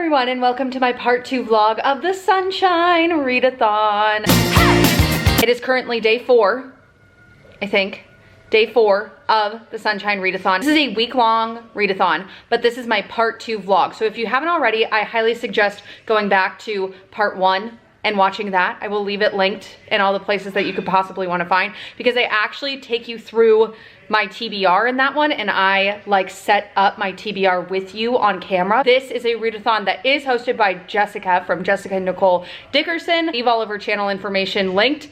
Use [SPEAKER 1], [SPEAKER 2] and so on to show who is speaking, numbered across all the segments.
[SPEAKER 1] everyone, and welcome to my part 2 vlog of the Sunshine Readathon. It is currently day 4, I think. Day 4 of the Sunshine Readathon. This is a week-long readathon, but this is my part 2 vlog. So if you haven't already, I highly suggest going back to part 1 and watching that. I will leave it linked in all the places that you could possibly want to find, because I actually take you through my TBR in that one, and I like set up my TBR with you on camera. This is a readathon that is hosted by Jessica from Jessica Nicole Dickerson. Leave all of her channel information linked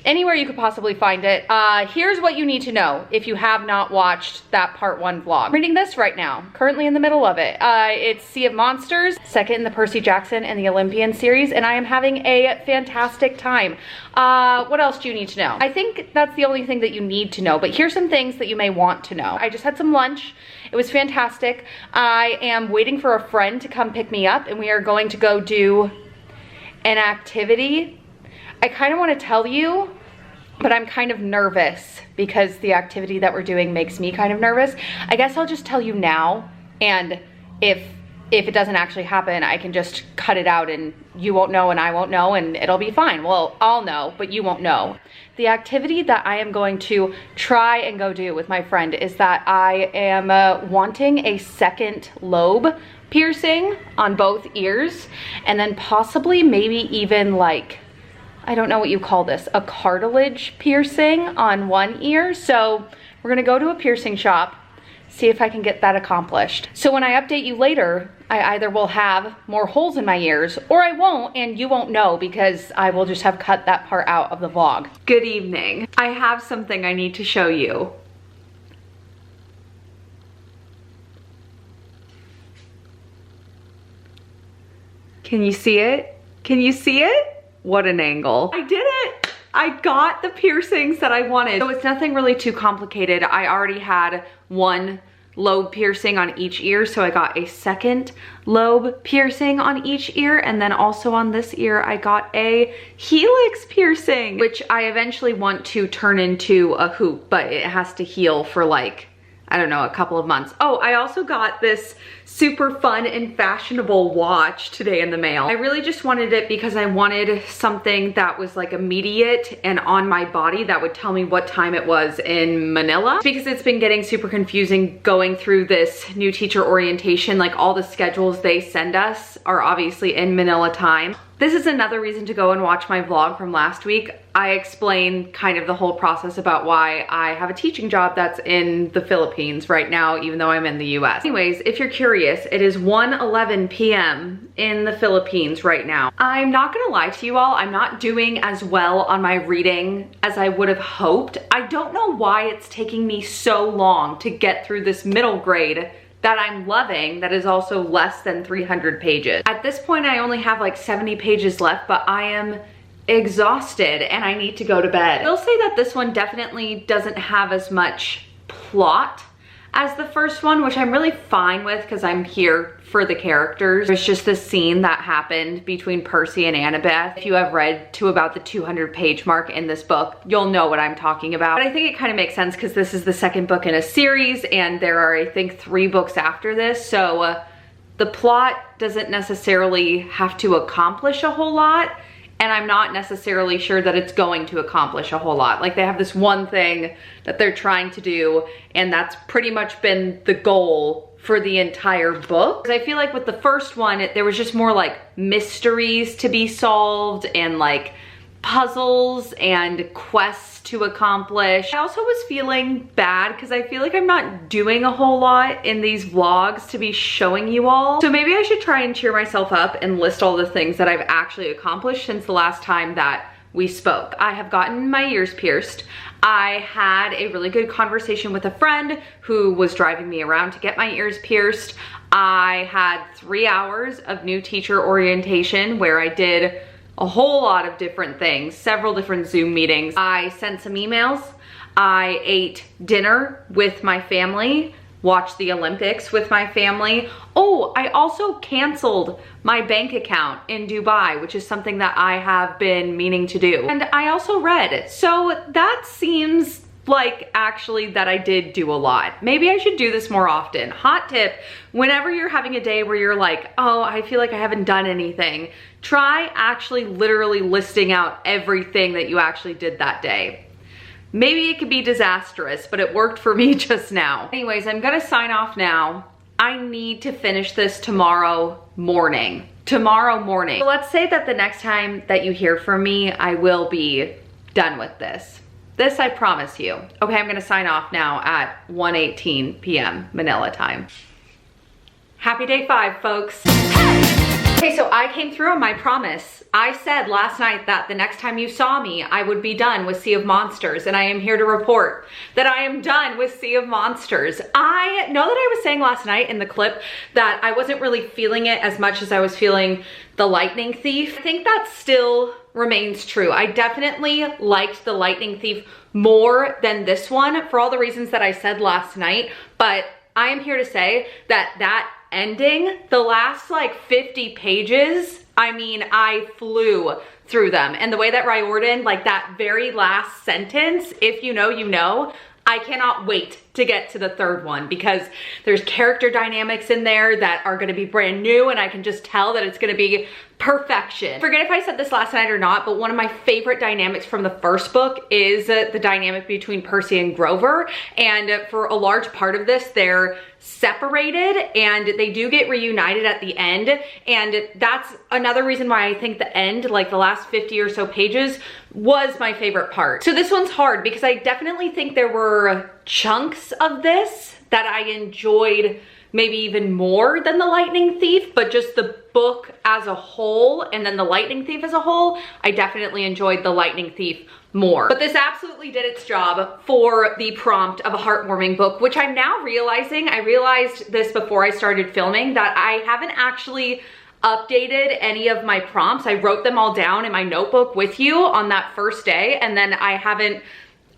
[SPEAKER 1] anywhere you could possibly find it. Here's what you need to know if you have not watched that part 1 vlog. I'm reading this right now, currently in the middle of it. It's Sea of Monsters, second in the Percy Jackson and the Olympian series, and I am having a fantastic time. What else do you need to know? I think that's the only thing that you need to know, but here's some things that you may want to know. I just had some lunch. It was fantastic. I am waiting for a friend to come pick me up, and we are going to go do an activity. I kind of want to tell you, but I'm kind of nervous because the activity that we're doing makes me kind of nervous. I guess I'll just tell you now, and if it doesn't actually happen, I can just cut it out and you won't know and I won't know and it'll be fine. Well, I'll know, but you won't know. The activity that I am going to try and go do with my friend is that I am wanting a second lobe piercing on both ears, and then possibly maybe even like, I don't know what you call this, a cartilage piercing on one ear. So we're gonna go to a piercing shop, see if I can get that accomplished. So when I update you later, I either will have more holes in my ears or I won't, and you won't know because I will just have cut that part out of the vlog. Good evening. I have something I need to show you. Can you see it? Can you see it? What an angle. I did it. I got the piercings that I wanted. So it's nothing really too complicated. I already had one lobe piercing on each ear, so I got a second lobe piercing on each ear, and then also on this ear I got a helix piercing, which I eventually want to turn into a hoop, but it has to heal for like, I don't know, a couple of months. Oh, I also got this super fun and fashionable watch today in the mail. I really just wanted it because I wanted something that was like immediate and on my body that would tell me what time it was in Manila. Because it's been getting super confusing going through this new teacher orientation. Like all the schedules they send us are obviously in Manila time. This is another reason to go and watch my vlog from last week. I explain kind of the whole process about why I have a teaching job that's in the Philippines right now, even though I'm in the US. Anyways, if you're curious, it is 1:11 p.m. in the Philippines right now. I'm not gonna lie to you all, I'm not doing as well on my reading as I would have hoped. I don't know why it's taking me so long to get through this middle grade that I'm loving, that is also less than 300 pages. At this point, I only have like 70 pages left, but I am exhausted and I need to go to bed. I will say that this one definitely doesn't have as much plot as the first one, which I'm really fine with because I'm here for the characters. There's just this scene that happened between Percy and Annabeth. If you have read to about the 200-page mark in this book, you'll know what I'm talking about. But I think it kind of makes sense because this is the second book in a series and there are, I think, 3 books after this. So the plot doesn't necessarily have to accomplish a whole lot, and I'm not necessarily sure that it's going to accomplish a whole lot. Like they have this one thing that they're trying to do, and that's pretty much been the goal for the entire book. I feel like with the first one, there was just more like mysteries to be solved and like puzzles and quests to accomplish. I also was feeling bad because I feel like I'm not doing a whole lot in these vlogs to be showing you all. So maybe I should try and cheer myself up and list all the things that I've actually accomplished since the last time that we spoke. I have gotten my ears pierced. I had a really good conversation with a friend who was driving me around to get my ears pierced. I had 3 hours of new teacher orientation where I did a whole lot of different things, several different Zoom meetings. I sent some emails. I ate dinner with my family, watched the Olympics with my family. Oh, I also canceled my bank account in Dubai, which is something that I have been meaning to do. And I also read. So that seems like actually that I did do a lot. Maybe I should do this more often. Hot tip, whenever you're having a day where you're like, oh, I feel like I haven't done anything, try actually literally listing out everything that you actually did that day. Maybe it could be disastrous, but it worked for me just now. Anyways, I'm gonna sign off now. I need to finish this tomorrow morning. Tomorrow morning. So let's say that the next time that you hear from me, I will be done with this. This I promise you. Okay, I'm gonna sign off now at 1:18 p.m. Manila time. Happy day 5, folks. Okay, so I came through on my promise. I said last night that the next time you saw me, I would be done with Sea of Monsters, and I am here to report that I am done with Sea of Monsters. I know that I was saying last night in the clip that I wasn't really feeling it as much as I was feeling The Lightning Thief. I think that still remains true. I definitely liked The Lightning Thief more than this one for all the reasons that I said last night, but I am here to say that that ending, the last like 50 pages, I mean, I flew through them. And the way that Riordan, like that very last sentence, if you know, you know, I cannot wait to get to the third one because there's character dynamics in there that are gonna be brand new, and I can just tell that it's gonna be perfection. Forget if I said this last night or not, but one of my favorite dynamics from the first book is the dynamic between Percy and Grover. And for a large part of this, they're separated and they do get reunited at the end. And that's another reason why I think the end, like the last 50 or so pages, was my favorite part. So this one's hard because I definitely think there were chunks of this that I enjoyed maybe even more than The Lightning Thief, but just the book as a whole and then The Lightning Thief as a whole, I definitely enjoyed The Lightning Thief more. But this absolutely did its job for the prompt of a heartwarming book, which I'm now realizing, I realized this before I started filming, that I haven't actually updated any of my prompts. I wrote them all down in my notebook with you on that first day, and then I haven't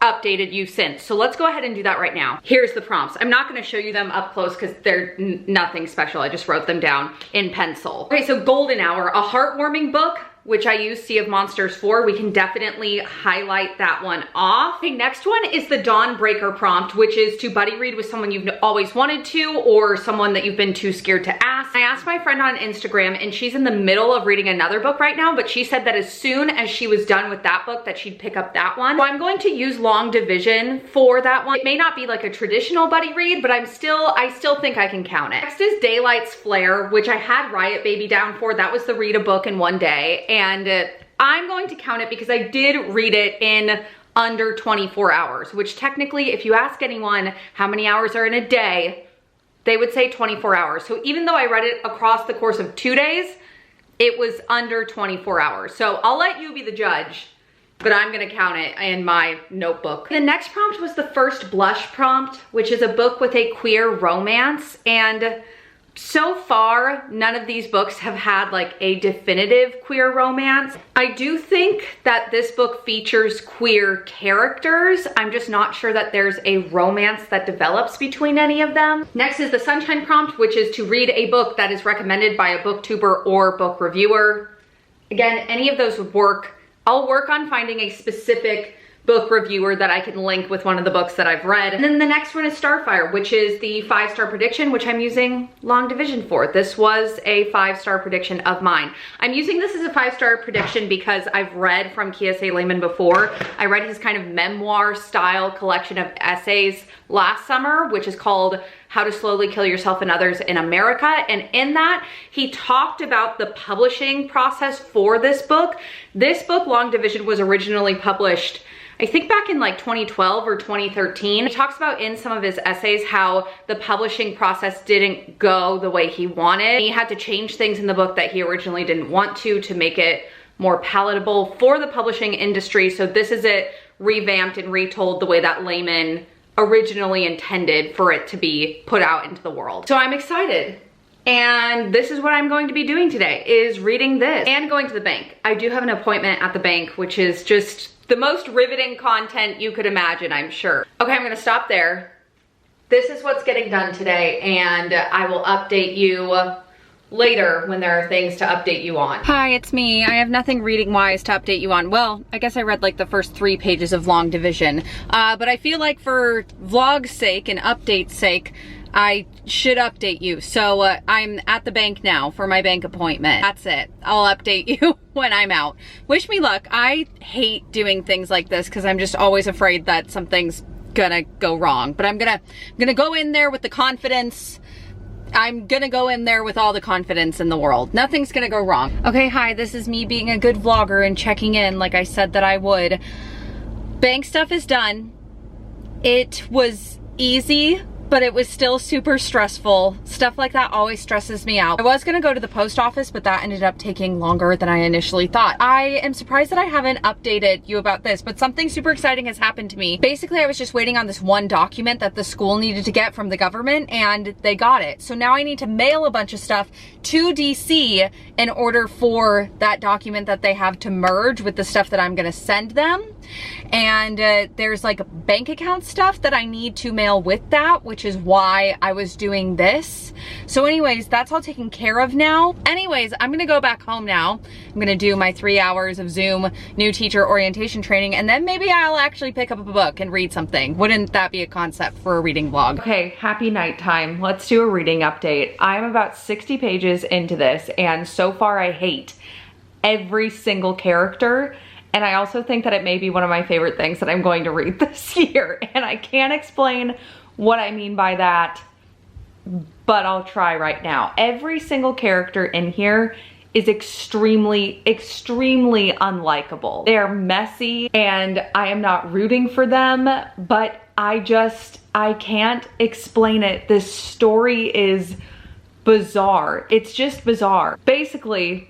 [SPEAKER 1] updated you since. So let's go ahead and do that right now. Here's the prompts. I'm not gonna show you them up close because they're nothing special. I just wrote them down in pencil. Okay, so Golden Hour, a heartwarming book, which I use Sea of Monsters for. We can definitely highlight that one off. Okay, next one is the Dawnbreaker prompt, which is to buddy read with someone you've always wanted to or someone that you've been too scared to ask. I asked my friend on Instagram, and she's in the middle of reading another book right now, but she said that as soon as she was done with that book that she'd pick up that one. So I'm going to use Long Division for that one. It may not be like a traditional buddy read, but I still think I can count it. Next is Daylight's Flare, which I had Riot Baby down for. That was the read a book in one day. And I'm going to count it because I did read it in under 24 hours, which technically, if you ask anyone how many hours are in a day, they would say 24 hours. So even though I read it across the course of 2 days, it was under 24 hours. So I'll let you be the judge, but I'm gonna count it in my notebook. The next prompt was the First Blush prompt, which is a book with a queer romance. And so far, none of these books have had like a definitive queer romance. I do think that this book features queer characters. I'm just not sure that there's a romance that develops between any of them. Next is the Sunshine prompt, which is to read a book that is recommended by a booktuber or book reviewer. Again, any of those would work. I'll work on finding a specific book reviewer that I can link with one of the books that I've read. And then the next one is Starfire, which is the 5-star prediction, which I'm using Long Division for. This was a 5-star prediction of mine. I'm using this as a 5-star prediction because I've read from Kiese Laymon before. I read his kind of memoir style collection of essays last summer, which is called How to Slowly Kill Yourself and Others in America. And in that, he talked about the publishing process for this book. This book, Long Division, was originally published I think back in like 2012 or 2013. He talks about in some of his essays how the publishing process didn't go the way he wanted. He had to change things in the book that he originally didn't want to make it more palatable for the publishing industry. So this is it revamped and retold the way that Laymon originally intended for it to be put out into the world. So I'm excited. And this is what I'm going to be doing today, is reading this and going to the bank. I do have an appointment at the bank, which is just the most riveting content you could imagine, I'm sure. Okay, I'm gonna stop there. This is what's getting done today, and I will update you later when there are things to update you on. Hi, it's me. I have nothing reading wise to update you on. Well, I guess I read like the first 3 pages of Long Division, but I feel like for vlog's sake and update's sake, I should update you. So I'm at the bank now for my bank appointment. That's it. I'll update you when I'm out. Wish me luck. I hate doing things like this because I'm just always afraid that something's gonna go wrong. But I'm gonna go in there with the confidence. I'm gonna go in there with all the confidence in the world. Nothing's gonna go wrong. Okay, hi, this is me being a good vlogger and checking in like I said that I would. Bank stuff is done. It was easy, but it was still super stressful. Stuff like that always stresses me out. I was gonna go to the post office, but that ended up taking longer than I initially thought. I am surprised that I haven't updated you about this, but something super exciting has happened to me. Basically, I was just waiting on this one document that the school needed to get from the government, and they got it. So now I need to mail a bunch of stuff to DC in order for that document that they have to merge with the stuff that I'm gonna send them. And there's like bank account stuff that I need to mail with that, which is why I was doing this. So anyways, that's all taken care of now. Anyways, I'm gonna go back home now. I'm gonna do my 3 hours of Zoom new teacher orientation training, and then maybe I'll actually pick up a book and read something. Wouldn't that be a concept for a reading vlog? Okay, happy nighttime. Let's do a reading update. I'm about 60 pages into this, and so far I hate every single character. And I also think that it may be one of my favorite things that I'm going to read this year. And I can't explain what I mean by that, but I'll try right now. Every single character in here is extremely, extremely unlikable. They are messy and I am not rooting for them, but I can't explain it. This story is bizarre. It's just bizarre. Basically,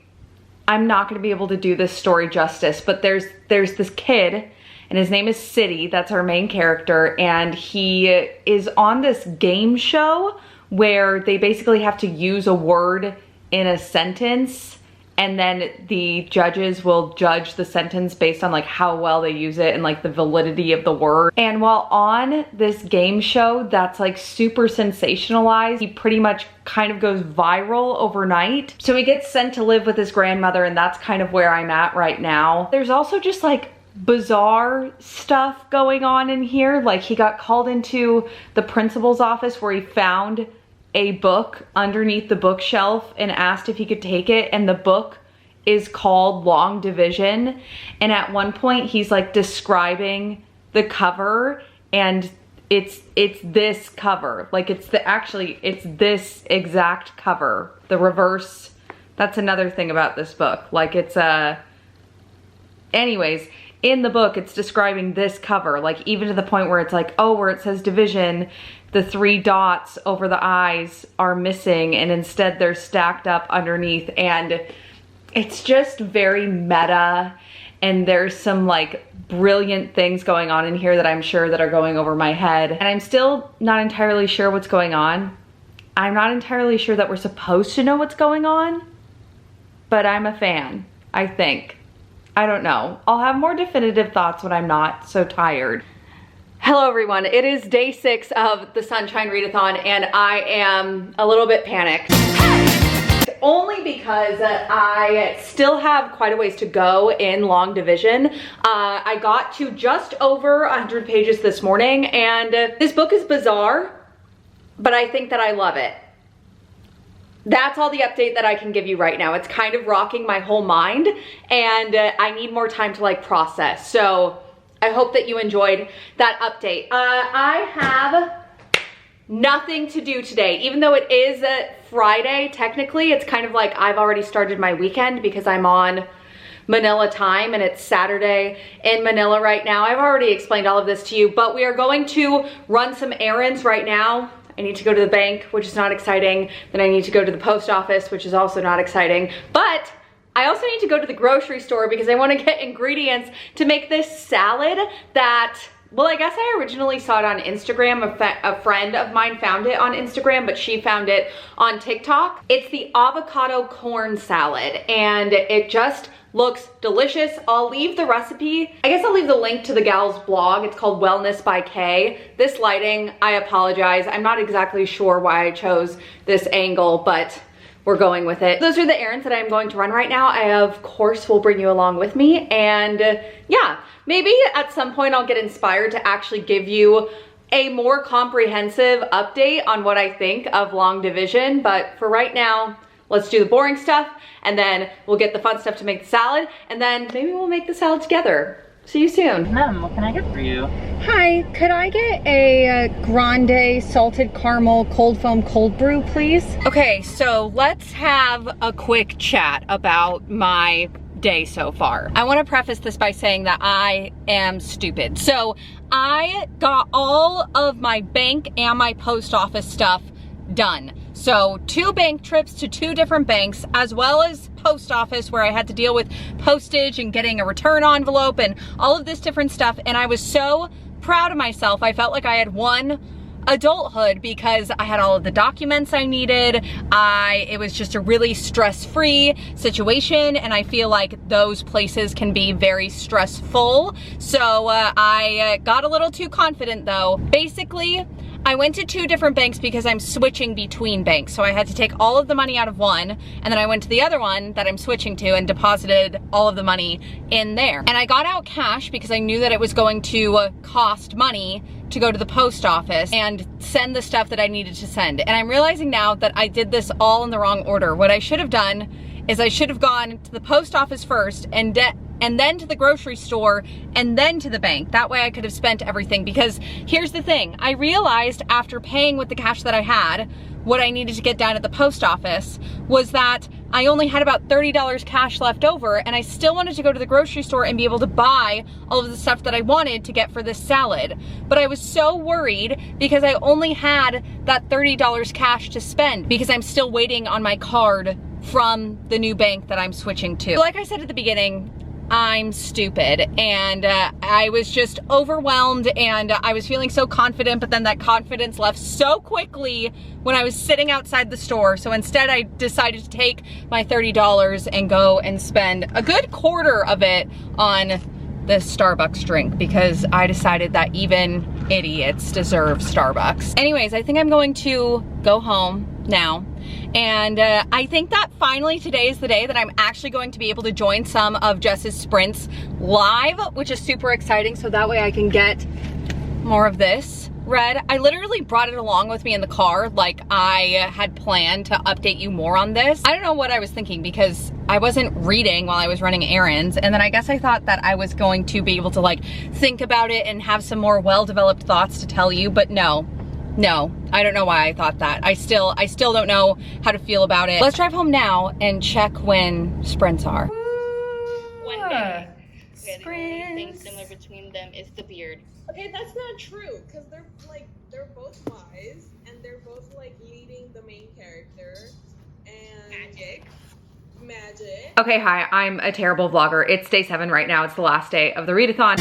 [SPEAKER 1] I'm not gonna be able to do this story justice, but there's this kid and his name is City, that's our main character, and he is on this game show where they basically have to use a word in a sentence, and then the judges will judge the sentence based on like how well they use it and like the validity of the word. And while on this game show that's like super sensationalized, he pretty much kind of goes viral overnight. So he gets sent to live with his grandmother, and that's kind of where I'm at right now. There's also just like bizarre stuff going on in here. Like he got called into the principal's office where he found a book underneath the bookshelf and asked if he could take it, and the book is called Long Division. And at one point he's like describing the cover, and it's this cover, like it's this exact cover. The reverse, that's another thing about this book, like it's anyways, in the book it's describing this cover, like even to the point where it's like, oh, where it says division, the 3 dots over the eyes are missing and instead they're stacked up underneath. And it's just very meta, and there's some like brilliant things going on in here that I'm sure that are going over my head. And I'm still not entirely sure what's going on. I'm not entirely sure that we're supposed to know what's going on, but I'm a fan, I think. I don't know. I'll have more definitive thoughts when I'm not so tired. Hello everyone, it is day 6 of the Sunshine Readathon, and I am a little bit panicked. Only because I still have quite a ways to go in Long Division. I got to just over 100 pages this morning, and this book is bizarre, but I think that I love it. That's all the update that I can give you right now. It's kind of rocking my whole mind, and I need more time to like process. So I hope that you enjoyed that update. I have nothing to do today. Even though it is Friday, technically, it's kind of like I've already started my weekend because I'm on Manila time and it's Saturday in Manila right now. I've already explained all of this to you, but we are going to run some errands right now. I need to go to the bank, which is not exciting. Then I need to go to the post office, which is also not exciting. But I also need to go to the grocery store because I want to get ingredients to make this salad that, well, I guess I originally saw it on Instagram. A friend of mine found it on Instagram, but she found it on TikTok. It's the avocado corn salad, and it just looks delicious. I'll leave the recipe. I guess I'll leave the link to the gal's blog. It's called Wellness by Kay. This lighting, I apologize. I'm not exactly sure why I chose this angle, but we're going with it. Those are the errands that I'm going to run right now. I, of course, will bring you along with me. And yeah, maybe at some point I'll get inspired to actually give you a more comprehensive update on what I think of Long Division. But for right now, let's do the boring stuff, and then we'll get the fun stuff to make the salad, and then maybe we'll make the salad together. See you soon.
[SPEAKER 2] Ma'am, what can I get for you?
[SPEAKER 1] Hi, could I get a grande salted caramel cold foam cold brew, please? Okay, so let's have a quick chat about my day so far. I want to preface this by saying that I am stupid. So I got all of my bank and my post office stuff done. So 2 bank trips to 2 different banks, as well as post office where I had to deal with postage and getting a return envelope and all of this different stuff. And I was so proud of myself. I felt like I had won adulthood because I had all of the documents I needed. It was just a really stress-free situation, and I feel like those places can be very stressful. So I got a little too confident though. Basically, I went to 2 different banks because I'm switching between banks. So I had to take all of the money out of one, and then I went to the other one that I'm switching to and deposited all of the money in there. And I got out cash because I knew that it was going to cost money to go to the post office and send the stuff that I needed to send. And I'm realizing now that I did this all in the wrong order. What I should have done is I should have gone to the post office first and then to the grocery store and then to the bank. That way I could have spent everything, because here's the thing. I realized after paying with the cash that I had, what I needed to get done at the post office was that I only had about $30 cash left over, and I still wanted to go to the grocery store and be able to buy all of the stuff that I wanted to get for this salad. But I was so worried because I only had that $30 cash to spend because I'm still waiting on my card from the new bank that I'm switching to. Like I said at the beginning, I'm stupid, and I was just overwhelmed, and I was feeling so confident, but then that confidence left so quickly when I was sitting outside the store. So instead I decided to take my $30 and go and spend a good quarter of it on this Starbucks drink because I decided that even idiots deserve Starbucks. Anyways, I think I'm going to go home now. And I think that finally today is the day that I'm actually going to be able to join some of Jess's sprints live, which is super exciting. So that way I can get more of this read. I literally brought it along with me in the car. Like I had planned to update you more on this. I don't know what I was thinking because I wasn't reading while I was running errands. And then I guess I thought that I was going to be able to like think about it and have some more well-developed thoughts to tell you, but no, I don't know why I thought that. I still don't know how to feel about it. Let's drive home now and check when sprints are.
[SPEAKER 3] One day.
[SPEAKER 1] Sprints.
[SPEAKER 3] The only thing similar between them is the beard.
[SPEAKER 4] Okay, that's not true, because they're both wise, and they're both like leading the main character, and magic.
[SPEAKER 1] Okay, hi, I'm a terrible vlogger. It's day 7 right now. It's the last day of the readathon.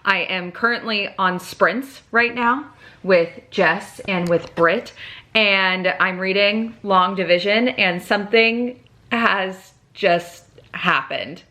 [SPEAKER 1] I am currently on sprints right now with Jess and with Britt, and I'm reading Long Division, and something has just happened.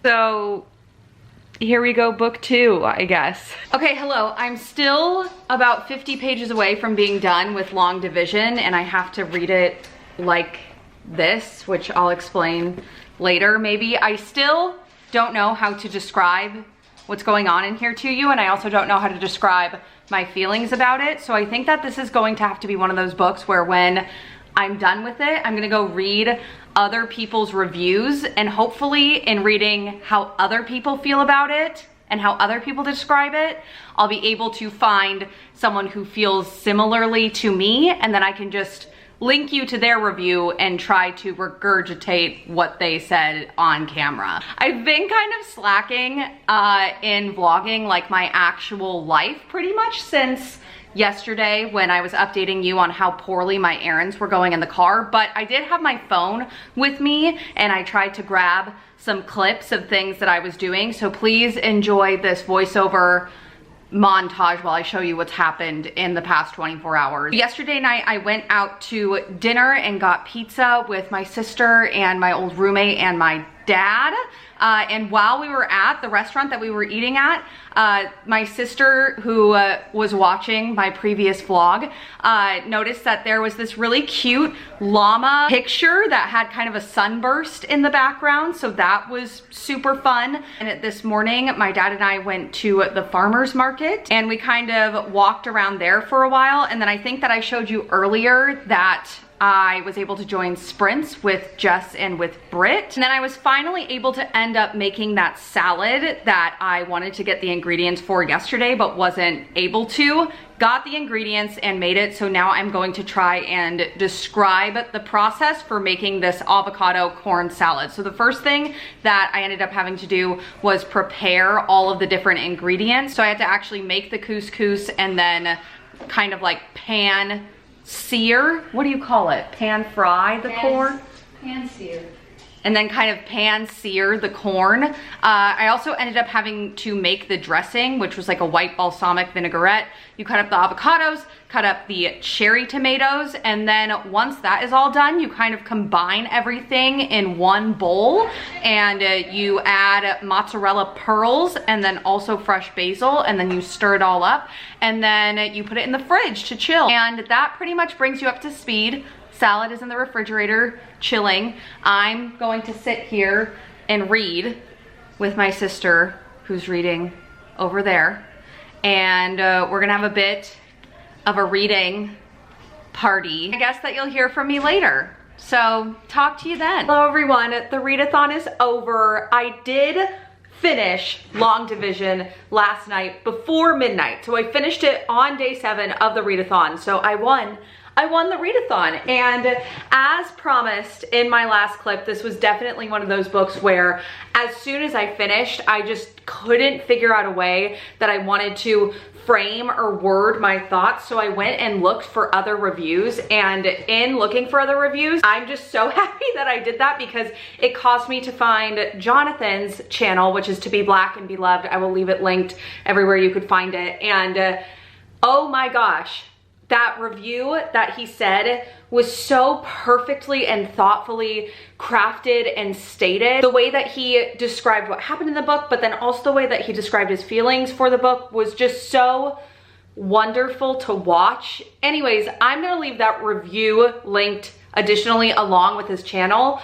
[SPEAKER 1] So here we go, book 2, I guess. Okay, hello. I'm still about 50 pages away from being done with Long Division, and I have to read it like this, which I'll explain later maybe. I still don't know how to describe what's going on in here to you, and I also don't know how to describe my feelings about it. So I think that this is going to have to be one of those books where when I'm done with it, I'm gonna go read other people's reviews, and hopefully in reading how other people feel about it and how other people describe it, I'll be able to find someone who feels similarly to me, and then I can just link you to their review and try to regurgitate what they said on camera. I've been kind of slacking in vlogging like my actual life pretty much since yesterday when I was updating you on how poorly my errands were going in the car, but I did have my phone with me and I tried to grab some clips of things that I was doing, so please enjoy this voiceover montage while I show you what's happened in the past 24 hours. Yesterday night I went out to dinner and got pizza with my sister and my old roommate and my dad. And while we were at the restaurant that we were eating at, my sister, who was watching my previous vlog, noticed that there was this really cute llama picture that had kind of a sunburst in the background, so that was super fun. And this morning, my dad and I went to the farmer's market, and we kind of walked around there for a while, and then I think that I showed you earlier that I was able to join sprints with Jess and with Britt. And then I was finally able to end up making that salad that I wanted to get the ingredients for yesterday, but wasn't able to. Got the ingredients and made it, so now I'm going to try and describe the process for making this avocado corn salad. So the first thing that I ended up having to do was prepare all of the different ingredients. So I had to actually make the couscous and then kind of like pan sear, what do you call it? Pan fry the corn?
[SPEAKER 2] Pan sear.
[SPEAKER 1] And then kind of pan sear the corn. I also ended up having to make the dressing, which was like a white balsamic vinaigrette. You cut up the avocados, cut up the cherry tomatoes, and then once that is all done, you kind of combine everything in one bowl, and you add mozzarella pearls and then also fresh basil, and then you stir it all up, and then you put it in the fridge to chill. And that pretty much brings you up to speed. Salad is in the refrigerator, chilling. I'm going to sit here and read with my sister, who's reading over there. And we're gonna have a bit of a reading party. I guess that you'll hear from me later. So talk to you then. Hello everyone, the readathon is over. I did finish long division last night before midnight. So I finished it on day 7 of the readathon. So I won the readathon, and as promised in my last clip, this was definitely one of those books where as soon as I finished, I just couldn't figure out a way that I wanted to frame or word my thoughts, so I went and looked for other reviews, and in looking for other reviews, I'm just so happy that I did that because it caused me to find Jonathan's channel, which is To Be Black and Be Loved. I will leave it linked everywhere you could find it, and oh my gosh, that review that he said was so perfectly and thoughtfully crafted and stated. The way that he described what happened in the book, but then also the way that he described his feelings for the book was just so wonderful to watch. Anyways, I'm gonna leave that review linked additionally along with his channel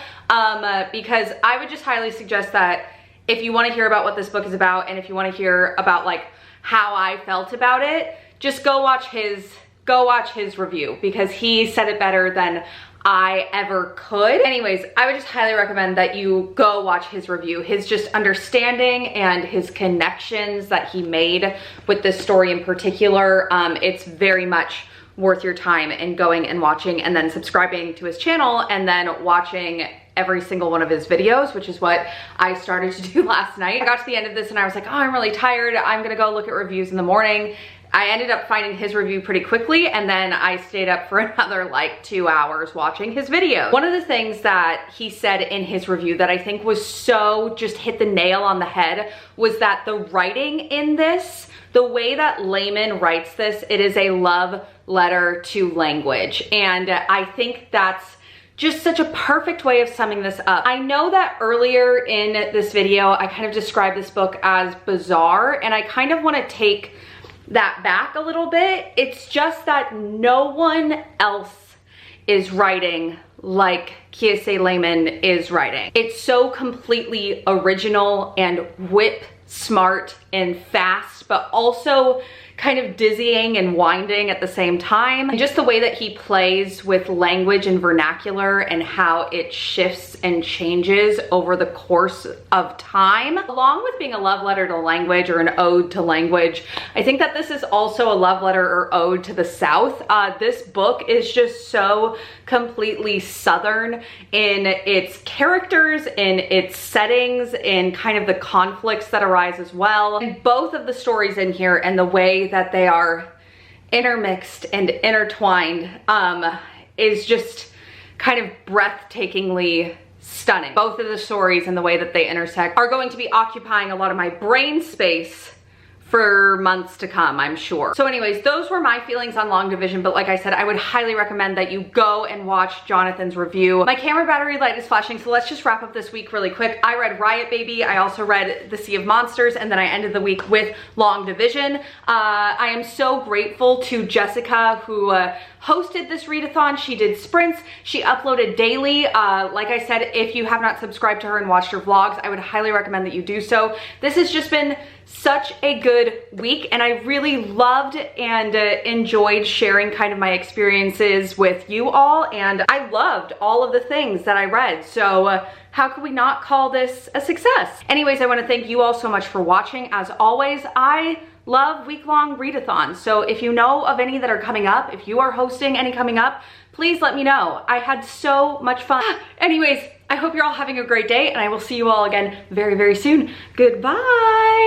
[SPEAKER 1] because I would just highly suggest that if you wanna hear about what this book is about and if you wanna hear about like how I felt about it, just go watch his review because he said it better than I ever could. Anyways, I would just highly recommend that you go watch his review. His just understanding and his connections that he made with this story in particular, it's very much worth your time in going and watching and then subscribing to his channel and then watching every single one of his videos, which is what I started to do last night. I got to the end of this and I was like, oh, I'm really tired. I'm gonna go look at reviews in the morning. I ended up finding his review pretty quickly, and then I stayed up for another like 2 hours watching his video. One of the things that he said in his review that I think was so just hit the nail on the head was that the writing in this, the way that Laymon writes this, it is a love letter to language. And I think that's just such a perfect way of summing this up. I know that earlier in this video, I kind of described this book as bizarre, and I kind of want to take that back a little bit. It's just that no one else is writing like Kiese Laymon is writing. It's so completely original and whip smart and fast, but also kind of dizzying and winding at the same time. And just the way that he plays with language and vernacular and how it shifts and changes over the course of time, along with being a love letter to language or an ode to language. I think that this is also a love letter or ode to the South. This book is just so completely Southern in its characters, in its settings, in kind of the conflicts that arise as well. And both of the stories in here and the way that they are intermixed and intertwined is just kind of breathtakingly stunning. Both of the stories and the way that they intersect are going to be occupying a lot of my brain space for months to come, I'm sure. So anyways, those were my feelings on Long Division, but like I said, I would highly recommend that you go and watch Jonathan's review. My camera battery light is flashing, so let's just wrap up this week really quick. I read Riot Baby, I also read The Sea of Monsters, and then I ended the week with Long Division. I am so grateful to Jessica who hosted this readathon. She did sprints, she uploaded daily. Like I said, if you have not subscribed to her and watched her vlogs, I would highly recommend that you do so. This has just been such a good week, and I really loved and enjoyed sharing kind of my experiences with you all, and I loved all of the things that I read. So how could we not call this a success? Anyways, I want to thank you all so much for watching. As always, I love week-long readathons. So if you know of any that are coming up, if you are hosting any coming up, please let me know. I had so much fun. Anyways, I hope you're all having a great day, and I will see you all again very, very soon. Goodbye.